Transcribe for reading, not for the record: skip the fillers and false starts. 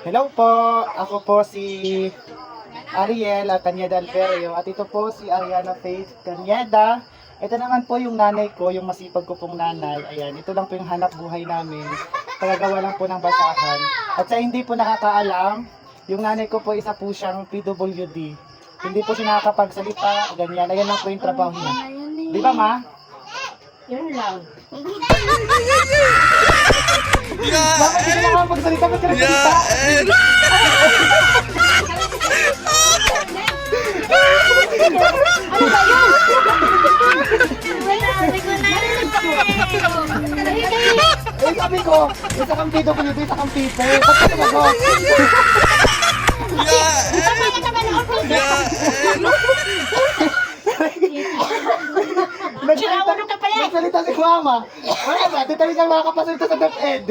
Hello po, ako po si Ariel Cañeda Alperio at ito po si Ariana Faith Cañeda. Ito naman po yung nanay ko, yung masipag ko pong nanay. Ayan, ito lang po yung hanap buhay namin. Tagagawa lang po ng basahan. At sa hindi po nakakaalam, yung nanay ko po isa po siyang PWD. Hindi po siya nakakapagsalita, ganyan. Ayan lang po yung trabaho niya. Di ba, ma? Yun lang. Mama, hindi ka nakakapagsalita, ba't ka nagsalita? Ano ba yun? Eh, sabi ko, isa kang PWD, isa kang people. Ba't ka sumagot? Sinawalo ka pala. Nagsalita si mama. Wala ba? Di talagang makakapasalita sa DepEd.